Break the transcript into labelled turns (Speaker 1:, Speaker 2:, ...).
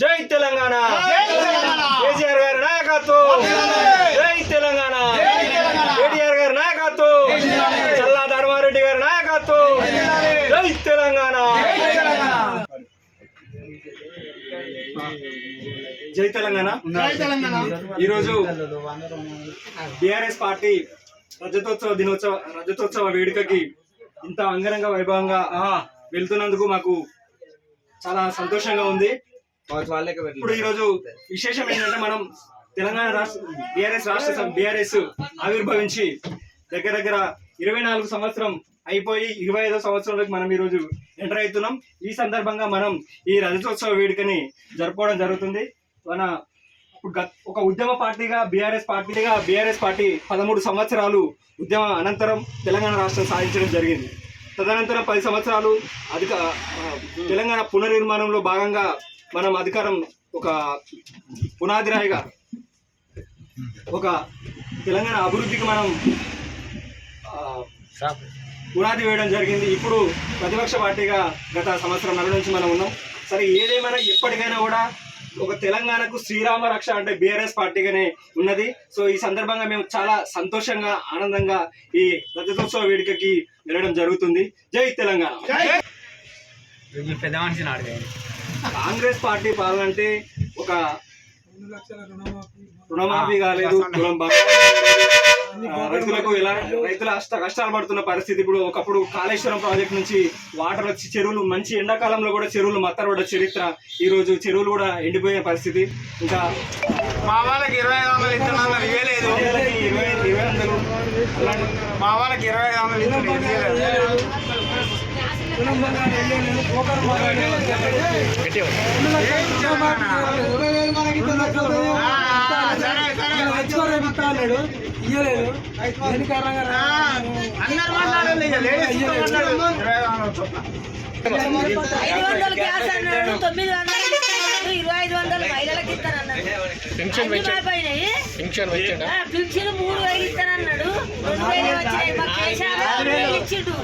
Speaker 1: జై తెలంగాణ, కేసీఆర్ గారి నాయకత్వం. జై తెలంగాణ, కేటీఆర్ గారి నాయకత్వం. చల్లా ధర్మారెడ్డి గారి నాయకత్వం. జై తెలంగాణ. జై తెలంగాణ. ఈరోజు బీఆర్ఎస్ పార్టీ రజతోత్సవ వేడుకకి ఇంత అంగరంగ వైభవంగా వెళ్తున్నందుకు మాకు చాలా సంతోషంగా ఉంది. ఇప్పుడు ఈరోజు విశేషం ఏంటంటే, మనం తెలంగాణ రాష్ట్ర బీఆర్ఎస్ ఆవిర్భవించి దగ్గర 24 సంవత్సరం అయిపోయి 25వ సంవత్సరంలోకి మనం ఈరోజు ఎంటర్ అవుతున్నాం. ఈ సందర్భంగా మనం ఈ రజతోత్సవ వేడుకని జరుపుకోవడం జరుగుతుంది. మన ఒక ఉద్యమ పార్టీగా బీఆర్ఎస్ పార్టీ 13 సంవత్సరాలు ఉద్యమ అనంతరం తెలంగాణ రాష్ట్రం సాధించడం జరిగింది. తదనంతరం 10 సంవత్సరాలు తెలంగాణ పునర్నిర్మాణంలో భాగంగా మనం అధికారం ఒక పునాది రాయిగా ఒక తెలంగాణ అభివృద్ధికి మనం పునాది వేయడం జరిగింది. ఇప్పుడు ప్రతిపక్ష పార్టీగా గత సంవత్సరంన్నర నుంచి మనం ఉన్నాం. సరే, ఏదేమైనా ఎప్పటికైనా కూడా ఒక తెలంగాణకు శ్రీరామ రక్ష అంటే బీఆర్ఎస్ పార్టీగానే ఉన్నది. సో ఈ సందర్భంగా మేము చాలా సంతోషంగా ఆనందంగా ఈ రజతోత్సవ వేడుకకి వెళ్ళడం జరుగుతుంది. జై తెలంగాణ. కాంగ్రెస్ పార్టీ పాలనంటే ఒక రుణమాఫీ కాలేదు, రైతులు కష్టాలు పడుతున్న పరిస్థితి. ఇప్పుడు ఒకప్పుడు కాళేశ్వరం ప్రాజెక్ట్ నుంచి వాటర్ వచ్చి చెరువులు మంచి ఎండాకాలంలో కూడా చెరువులు మత్తరపడ్డ చరిత్ర. ఈ రోజు చెరువులు కూడా ఎండిపోయే పరిస్థితి. ఇంకా
Speaker 2: మా వాళ్ళకి 2500 ఇస్తున్నారు, ఇవ్వలేదు.
Speaker 1: 20
Speaker 2: మా వాళ్ళకి 2500 ఇస్తున్నారు.
Speaker 3: గ్యాస్ అన్నాడు, 900 మహిళలకు ఇస్తానన్నాడు. పింఛన్ 3000 ఇస్తానన్నాడు. 2000 వచ్చినాయి. మా కేసీఆర్ ఇచ్చిండు.